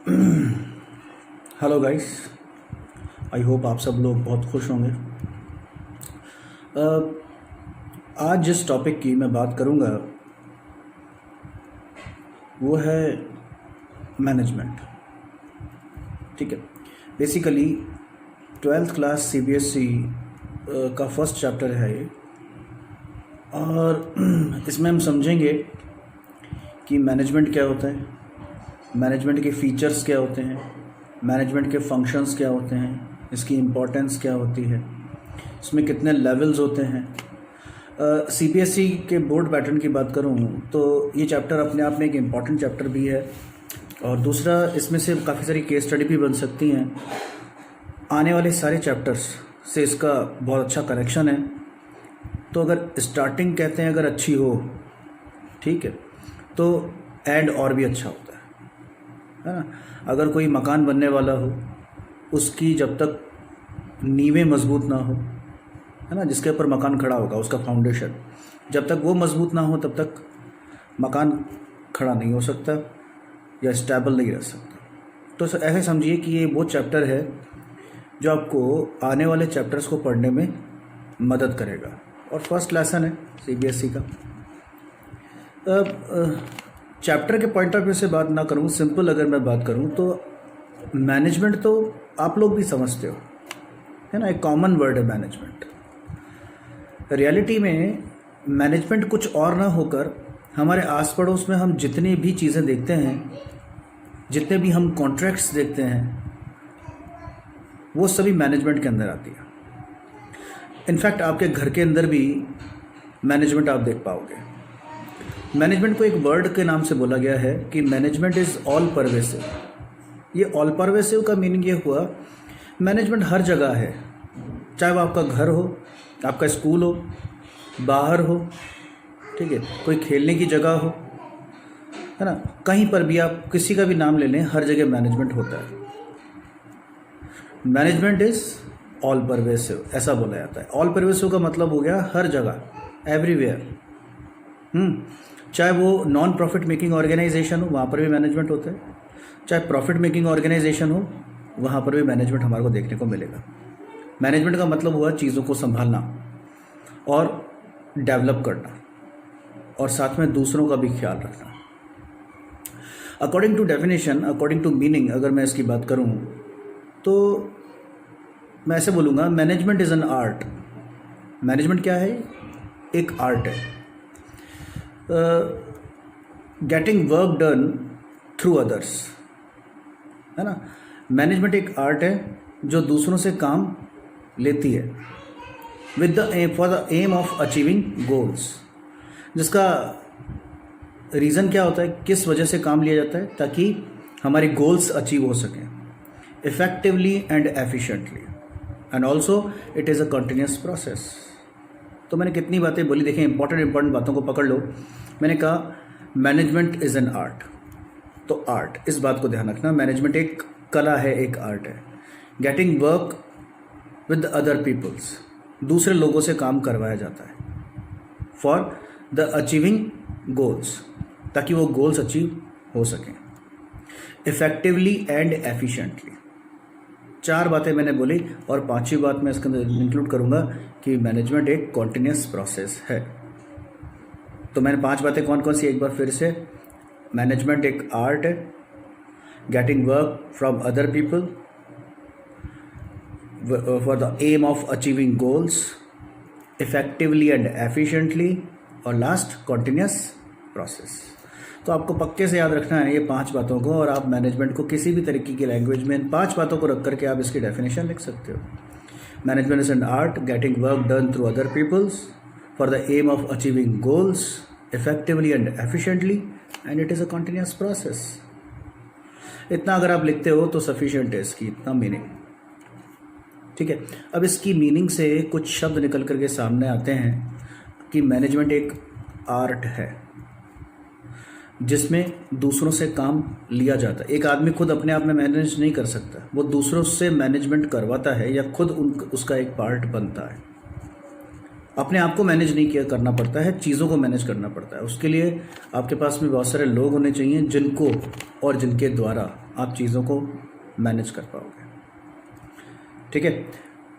Hello guys, I hope आप सब लोग बहुत खुश होंगे। आज जिस टॉपिक की मैं बात करूंगा वो है मैनेजमेंट। ठीक है, बेसिकली 12th क्लास सीबीएसई का फर्स्ट चैप्टर है ये, और इसमें हम समझेंगे कि मैनेजमेंट क्या होता है, मैनेजमेंट के फीचर्स क्या होते हैं, मैनेजमेंट के फंक्शंस क्या होते हैं, इसकी इम्पोर्टेंस क्या होती है, इसमें कितने लेवल्स होते हैं। सीबीएसई के बोर्ड पैटर्न की बात करूँ तो ये चैप्टर अपने आप में एक इम्पॉर्टेंट चैप्टर भी है, और दूसरा इसमें से काफ़ी सारी केस स्टडी भी बन सकती हैं। आने वाले सारे चैप्टर्स से इसका बहुत अच्छा कनेक्शन है। तो अगर स्टार्टिंग कहते हैं अगर अच्छी हो, ठीक है, तो एंड और भी अच्छा होता है ना। अगर कोई मकान बनने वाला हो, उसकी जब तक नींवें मजबूत ना हो, है ना, जिसके ऊपर मकान खड़ा होगा उसका फाउंडेशन, जब तक वो मजबूत ना हो तब तक मकान खड़ा नहीं हो सकता या स्टेबल नहीं रह सकता। तो ऐसे समझिए कि ये वो चैप्टर है जो आपको आने वाले चैप्टर्स को पढ़ने में मदद करेगा, और फर्स्ट लेसन है सीबीएसई का। चैप्टर के पॉइंट ऑफ व्यू से बात ना करूँ, सिंपल अगर मैं बात करूँ तो मैनेजमेंट तो आप लोग भी समझते हो, है ना, एक कॉमन वर्ड है मैनेजमेंट। रियलिटी में मैनेजमेंट कुछ और ना होकर हमारे आस पड़ोस में हम जितनी भी चीज़ें देखते हैं, जितने भी हम कॉन्ट्रैक्ट्स देखते हैं, वो सभी मैनेजमेंट के अंदर आती है। इनफैक्ट आपके घर के अंदर भी मैनेजमेंट आप देख पाओगे। मैनेजमेंट को एक वर्ड के नाम से बोला गया है कि मैनेजमेंट इज़ ऑल परवेसिव। ये ऑल परवेसिव का मीनिंग ये हुआ, मैनेजमेंट हर जगह है, चाहे वो आपका घर हो, आपका स्कूल हो, बाहर हो, ठीक है, कोई खेलने की जगह हो, है ना, कहीं पर भी आप किसी का भी नाम ले लें, हर जगह मैनेजमेंट होता है। मैनेजमेंट इज़ ऑल परवेसिव, ऐसा बोला जाता है। ऑल परवेसिव का मतलब हो गया हर जगह, एवरीवेयर। चाहे वो नॉन प्रॉफिट मेकिंग ऑर्गेनाइजेशन हो, वहाँ पर भी मैनेजमेंट होता है, चाहे प्रॉफिट मेकिंग ऑर्गेनाइजेशन हो, वहाँ पर भी मैनेजमेंट हमारे को देखने को मिलेगा। मैनेजमेंट का मतलब हुआ चीज़ों को संभालना और डेवलप करना, और साथ में दूसरों का भी ख्याल रखना। According to definition, according to meaning अगर मैं इसकी बात करूँ तो मैं ऐसे बोलूँगा, management is an art. Management क्या है? एक आर्ट है। Getting work done through others, है ना। मैनेजमेंट एक आर्ट है जो दूसरों से काम लेती है with the aim, for the aim of achieving goals. जिसका रीज़न क्या होता है, किस वजह से काम लिया जाता है? ताकि हमारे गोल्स अचीव हो सकें effectively and efficiently, and also it is a continuous process. तो मैंने कितनी बातें बोली, देखें, इंपॉर्टेंट बातों को पकड़ लो। मैंने कहा मैनेजमेंट इज़ एन आर्ट, तो आर्ट, इस बात को ध्यान रखना, मैनेजमेंट एक कला है, एक आर्ट है। Getting work with other peoples, दूसरे लोगों से काम करवाया जाता है फॉर द अचीविंग गोल्स, ताकि वो गोल्स अचीव हो सकें इफ़ेक्टिवली एंड एफिशिएंटली। 4 बातें मैंने बोली, और 5वीं बात मैं इसके अंदर इंक्लूड करूँगा कि मैनेजमेंट एक कॉन्टिन्यूस प्रोसेस है। तो मैंने 5 बातें कौन कौन सी, एक बार फिर से, मैनेजमेंट एक आर्ट है, getting work from other people for the aim of achieving goals effectively and efficiently, और लास्ट कॉन्टिन्यूस प्रोसेस। तो आपको पक्के से याद रखना है ये 5 बातों को, और आप मैनेजमेंट को किसी भी तरीके की लैंग्वेज में इन 5 बातों को रख करके आप इसकी डेफिनेशन लिख सकते हो। Management is an art, getting work done through other peoples for the aim of achieving goals effectively and efficiently, and it is a continuous process. इतना अगर आप लिखते हो तो सफिशिएंट है इसकी इतना मीनिंग, ठीक है। अब इसकी मीनिंग से कुछ शब्द निकल करके सामने आते हैं कि मैनेजमेंट एक आर्ट है जिसमें दूसरों से काम लिया जाता है। एक आदमी खुद अपने आप में मैनेज नहीं कर सकता, वो दूसरों से मैनेजमेंट करवाता है या खुद उसका एक पार्ट बनता है। अपने आप को मैनेज नहीं किया करना पड़ता है, चीज़ों को मैनेज करना पड़ता है। उसके लिए आपके पास में बहुत सारे लोग होने चाहिए जिनको और जिनके द्वारा आप चीज़ों को मैनेज कर पाओगे। ठीक है,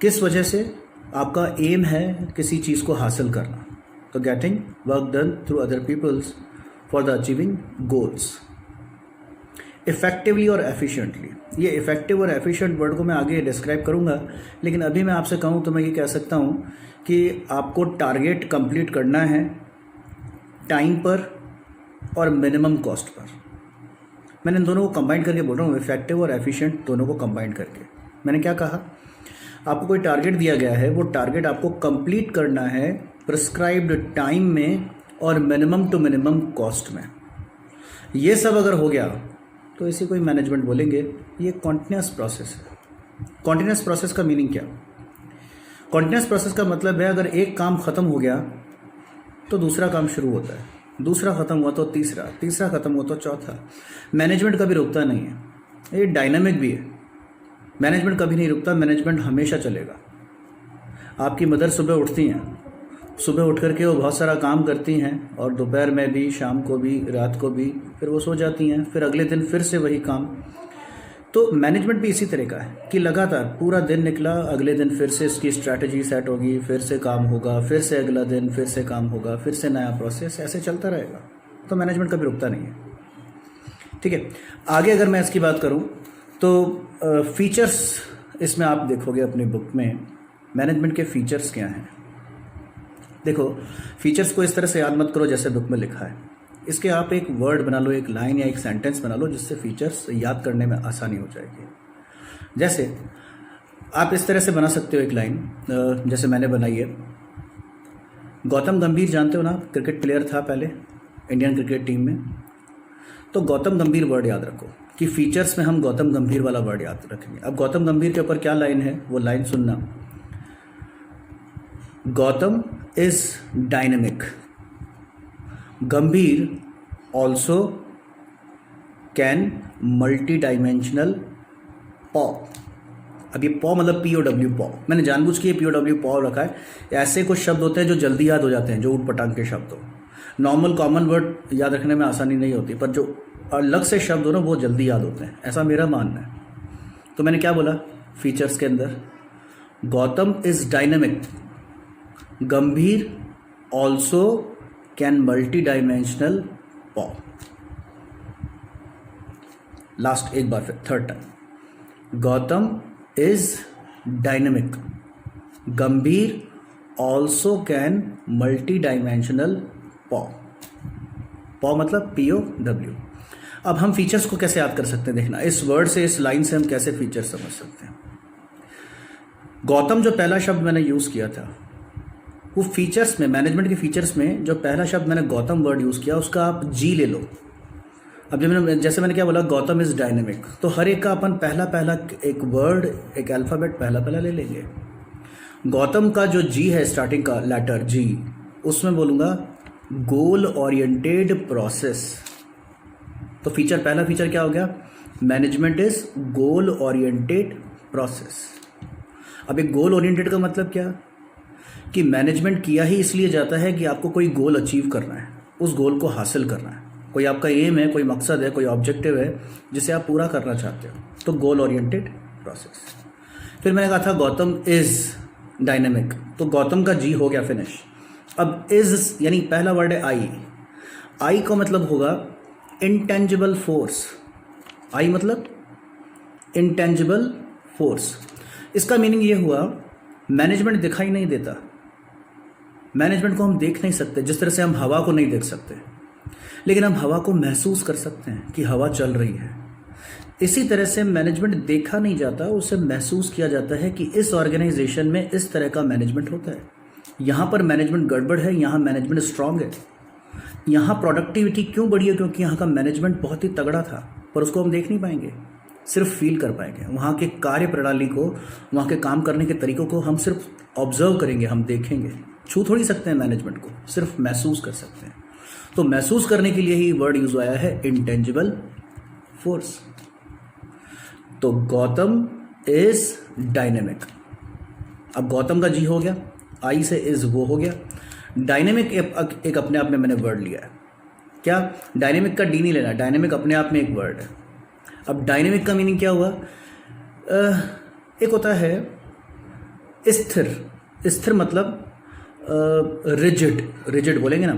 किस वजह से? आपका एम है किसी चीज़ को हासिल करना, तो getting work done through other peoples for the achieving goals effectively और एफिशिएंटली। ये इफ़ेक्टिव और एफिशिएंट वर्ड को मैं आगे डिस्क्राइब करूँगा, लेकिन अभी मैं आपसे कहूँ तो मैं ये कह सकता हूँ कि आपको टारगेट कंप्लीट करना है टाइम पर और मिनिमम कॉस्ट पर। मैंने इन दोनों को कंबाइन करके बोल रहा हूँ, इफेक्टिव और एफिशिएंट दोनों को कंबाइन करके। मैंने क्या कहा? आपको कोई टारगेट दिया गया है, वो टारगेट आपको कंप्लीट करना है प्रिस्क्राइब्ड टाइम में और मिनिमम टू मिनिमम कॉस्ट में। ये सब अगर हो गया तो इसे कोई मैनेजमेंट बोलेंगे। ये कॉन्टिन्यूस प्रोसेस है। कॉन्टिन्यूस प्रोसेस का मीनिंग क्या? कॉन्टिन्यूस प्रोसेस का मतलब है अगर एक काम ख़त्म हो गया तो दूसरा काम शुरू होता है, दूसरा ख़त्म हुआ तो तीसरा, तीसरा ख़त्म हुआ तो चौथा। मैनेजमेंट कभी रुकता नहीं है, ये डायनामिक भी है। मैनेजमेंट कभी नहीं रुकता, मैनेजमेंट हमेशा चलेगा। आपकी मदर सुबह उठती हैं, सुबह उठ करके वो बहुत सारा काम करती हैं और दोपहर में भी, शाम को भी, रात को भी, फिर वो सो जाती हैं, फिर अगले दिन फिर से वही काम। तो मैनेजमेंट भी इसी तरह का है कि लगातार पूरा दिन निकला, अगले दिन फिर से इसकी स्ट्रैटेजी सेट होगी, फिर से काम होगा, फिर से अगला दिन फिर से काम होगा, फिर से नया प्रोसेस, ऐसे चलता रहेगा। तो मैनेजमेंट कभी रुकता नहीं है। ठीक है, आगे अगर मैं इसकी बात करूं तो फीचर्स इसमें आप देखोगे अपनी बुक में, मैनेजमेंट के फीचर्स क्या हैं। देखो, फीचर्स को इस तरह से याद मत करो जैसे बुक में लिखा है। इसके आप एक वर्ड बना लो, एक लाइन या एक सेंटेंस बना लो, जिससे फीचर्स याद करने में आसानी हो जाएगी। जैसे आप इस तरह से बना सकते हो एक लाइन, जैसे मैंने बनाई है। गौतम गंभीर जानते हो ना, क्रिकेट प्लेयर था पहले इंडियन क्रिकेट टीम में। तो गौतम गंभीर वर्ड याद रखो कि फीचर्स में हम गौतम गंभीर वाला वर्ड याद रखेंगे। अब गौतम गंभीर के ऊपर क्या लाइन है, वो लाइन सुनना। गौतम इज डायनेमिक, गंभीर ऑल्सो कैन मल्टी डायमेंशनल पॉ। अब ये पॉ मतलब POW पॉ, मैंने जानबूझ के POW पॉ रखा है। ऐसे कुछ शब्द होते हैं जो जल्दी याद हो जाते हैं, जो ऊट पटांग के शब्द हो। नॉर्मल कॉमन वर्ड याद रखने में आसानी नहीं होती, पर जो अलग से शब्द हो ना वो जल्दी याद होते हैं, ऐसा मेरा मानना है। तो मैंने क्या बोला फीचर्स के अंदर? गौतम इज डायनेमिक, गंभीर ऑल्सो कैन मल्टी डायमेंशनल पॉ। लास्ट एक बार फिर, third time. Gautam is dynamic, गंभीर ऑल्सो कैन मल्टी डायमेंशनल पॉ। पॉ मतलब POW। अब हम फीचर्स को कैसे याद कर सकते हैं, देखना इस वर्ड से, इस लाइन से हम कैसे फीचर्स समझ सकते हैं। गौतम जो पहला शब्द मैंने यूज किया था, वो फीचर्स में, मैनेजमेंट के फीचर्स में जो पहला शब्द मैंने गौतम वर्ड यूज किया, उसका आप G ले लो। अब जैसे मैंने क्या बोला, गौतम इज डायनेमिक, तो हर एक का अपन पहला पहला एक वर्ड, एक अल्फ़ाबेट पहला पहला ले लेंगे। गौतम का जो G है, स्टार्टिंग का लेटर G, उसमें बोलूँगा गोल ओरिएंटेड प्रोसेस। तो फीचर, पहला फीचर क्या हो गया? Management is goal oriented process. अब एक गोल ओरिएंटेड का मतलब क्या? कि मैनेजमेंट किया ही इसलिए जाता है कि आपको कोई गोल अचीव करना है, उस गोल को हासिल करना है। कोई आपका एम है, कोई मकसद है, कोई ऑब्जेक्टिव है जिसे आप पूरा करना चाहते हो, तो गोल ओरिएंटेड प्रोसेस। फिर मैंने कहा था गौतम इज डायनेमिक, तो गौतम का G हो गया फिनिश। अब इज यानी पहला वर्ड है आई का मतलब होगा इंटेंजिबल फोर्स। आई मतलब इंटेंजिबल फोर्स। इसका मीनिंग ये हुआ, मैनेजमेंट दिखाई नहीं देता, मैनेजमेंट को हम देख नहीं सकते, जिस तरह से हम हवा को नहीं देख सकते, लेकिन हम हवा को महसूस कर सकते हैं कि हवा चल रही है। इसी तरह से मैनेजमेंट देखा नहीं जाता, उसे महसूस किया जाता है कि इस ऑर्गेनाइजेशन में इस तरह का मैनेजमेंट होता है, यहाँ पर मैनेजमेंट गड़बड़ है, यहाँ मैनेजमेंट स्ट्रांग है, यहाँ प्रोडक्टिविटी क्यों बढ़ी है, क्योंकि यहाँ का मैनेजमेंट बहुत ही तगड़ा था, पर उसको हम देख नहीं पाएंगे, सिर्फ फील कर पाएंगे। वहाँ के कार्य प्रणाली को, वहाँ के काम करने के तरीकों को हम सिर्फ ऑब्जर्व करेंगे, हम देखेंगे, छू थोड़ी सकते हैं मैनेजमेंट को, सिर्फ महसूस कर सकते हैं। तो महसूस करने के लिए ही वर्ड यूज आया है इंटेंजिबल फोर्स। तो गौतम इज डायनेमिक। अब गौतम का G हो गया, आई से इज वो हो गया। डायनेमिक एक अपने आप में मैंने वर्ड लिया है। क्या? डायनेमिक का D नहीं लेना, डायनेमिक अपने आप में एक वर्ड है। अब डायनेमिक का मीनिंग क्या हुआ? एक होता है स्थिर, स्थिर मतलब रिजिड, रिजिड बोलेंगे ना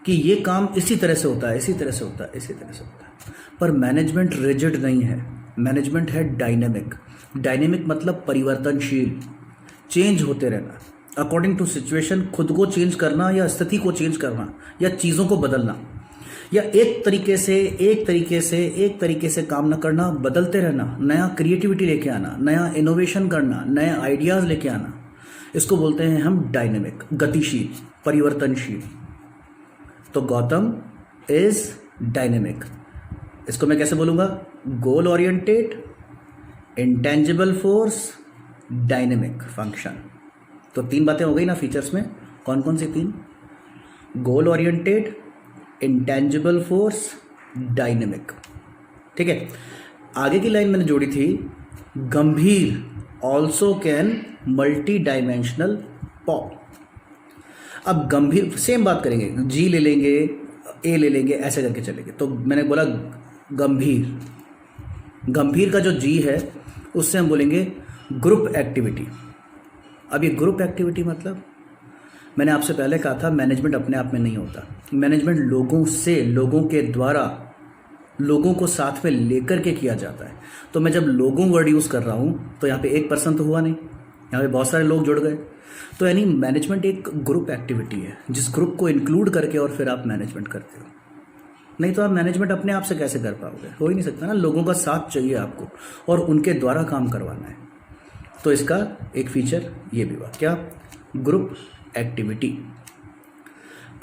कि ये काम इसी तरह से होता है, इसी तरह से होता है, इसी तरह से होता है। पर मैनेजमेंट रिजिड नहीं है, मैनेजमेंट है डायनेमिक। डायनेमिक मतलब परिवर्तनशील, चेंज होते रहना, अकॉर्डिंग टू सिचुएशन, खुद को चेंज करना या स्थिति को चेंज करना या चीज़ों को बदलना, या एक तरीके से काम न करना, बदलते रहना, नया क्रिएटिविटी लेके आना, नया इनोवेशन करना, नए आइडियाज़ लेके आना, इसको बोलते हैं हम डायनेमिक, गतिशील, परिवर्तनशील। तो गौतम इज डायनेमिक। इसको मैं कैसे बोलूँगा? Goal oriented, intangible force, dynamic function. तो 3 बातें हो गई ना फीचर्स में। कौन कौन सी 3? Goal oriented, intangible force, dynamic. ठीक है, आगे की लाइन मैंने जोड़ी थी, गंभीर ऑल्सो कैन मल्टी डायमेंशनल पॉ। अब गंभीर, सेम बात करेंगे, जी ले लेंगे, ए ले लेंगे, ऐसे करके चलेंगे। तो मैंने बोला गंभीर, गंभीर का जो जी है उससे हम बोलेंगे ग्रुप एक्टिविटी। अब ये ग्रुप एक्टिविटी मतलब, मैंने आपसे पहले कहा था मैनेजमेंट अपने आप में नहीं होता, मैनेजमेंट लोगों से, लोगों के द्वारा, लोगों को साथ में लेकर के किया जाता है। तो मैं जब लोगों वर्ड यूज़ कर रहा हूँ तो यहाँ पे एक पर्सन तो हुआ नहीं, यहाँ पे बहुत सारे लोग जुड़ गए। तो यानी मैनेजमेंट एक ग्रुप एक्टिविटी है, जिस ग्रुप को इंक्लूड करके और फिर आप मैनेजमेंट करते हो। नहीं तो आप मैनेजमेंट अपने आप से कैसे कर पाओगे? हो ही नहीं सकता ना, लोगों का साथ चाहिए आपको और उनके द्वारा काम करवाना है। तो इसका एक फीचर ये भी हुआ, क्या? Group activity.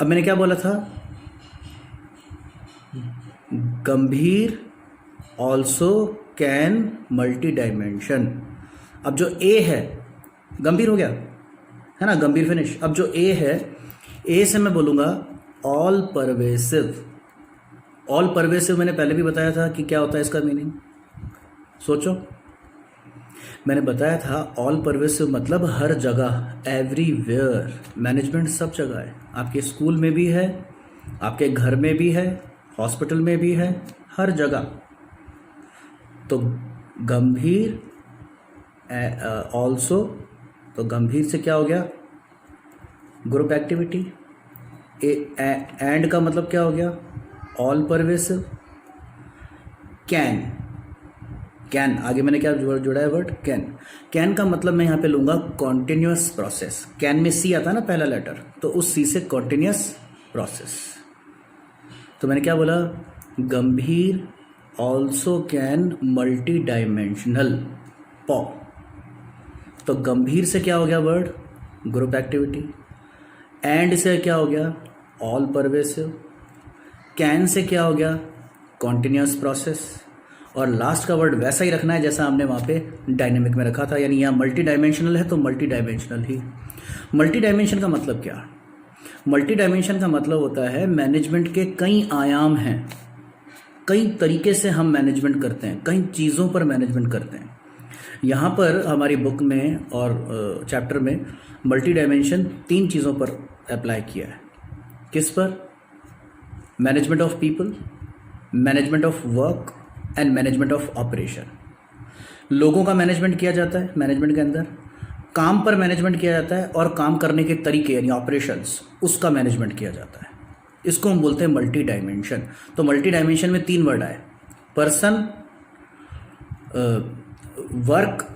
अब मैंने क्या बोला था? गंभीर ऑल्सो कैन मल्टी डायमेंशन। अब जो ए है, गंभीर हो गया है ना, गंभीर फिनिश। अब जो ए है, ए से मैं बोलूँगा ऑल परवेसिव। ऑल परवेसिव मैंने पहले भी बताया था कि क्या होता है इसका मीनिंग, सोचो। मैंने बताया था ऑल परवेसिव मतलब हर जगह, एवरीवेयर। मैनेजमेंट सब जगह है, आपके स्कूल में भी है, आपके घर में भी है, हॉस्पिटल में भी है, हर जगह। तो गंभीर ऑल्सो, तो गंभीर से क्या हो गया? Group activity. एंड का मतलब क्या हो गया? All pervasive. कैन, कैन आगे मैंने क्या जोड़ा है वर्ड? कैन। कैन का मतलब मैं यहाँ पे लूँगा कॉन्टिन्यूस प्रोसेस। कैन में सी आता है ना पहला लेटर, तो उस सी से कॉन्टिन्यूस प्रोसेस। तो मैंने क्या बोला? गंभीर ऑल्सो कैन मल्टी डायमेंशनल पॉ। तो गंभीर से क्या हो गया वर्ड? Group activity. एंड से क्या हो गया? All pervasive. कैन से क्या हो गया? Continuous process. और लास्ट का वर्ड वैसा ही रखना है जैसा हमने वहाँ पे डायनेमिक में रखा था, यानी यहाँ मल्टी डायमेंशनल है तो मल्टी डायमेंशनल ही। मल्टी डायमेंशन का मतलब क्या? मल्टी डायमेंशन का मतलब होता है मैनेजमेंट के कई आयाम हैं, कई तरीके से हम मैनेजमेंट करते हैं, कई चीज़ों पर मैनेजमेंट करते हैं। यहाँ पर हमारी बुक में और चैप्टर में मल्टी डायमेंशन 3 चीज़ों पर अप्लाई किया है। किस पर? Management of people, management of work and management of operation. लोगों का मैनेजमेंट किया जाता है मैनेजमेंट के अंदर, काम पर मैनेजमेंट किया जाता है, और काम करने के तरीके यानी ऑपरेशंस, उसका मैनेजमेंट किया जाता है। इसको हम बोलते हैं मल्टी डायमेंशन। तो मल्टी डायमेंशन में 3 वर्ड आए, पर्सन, वर्क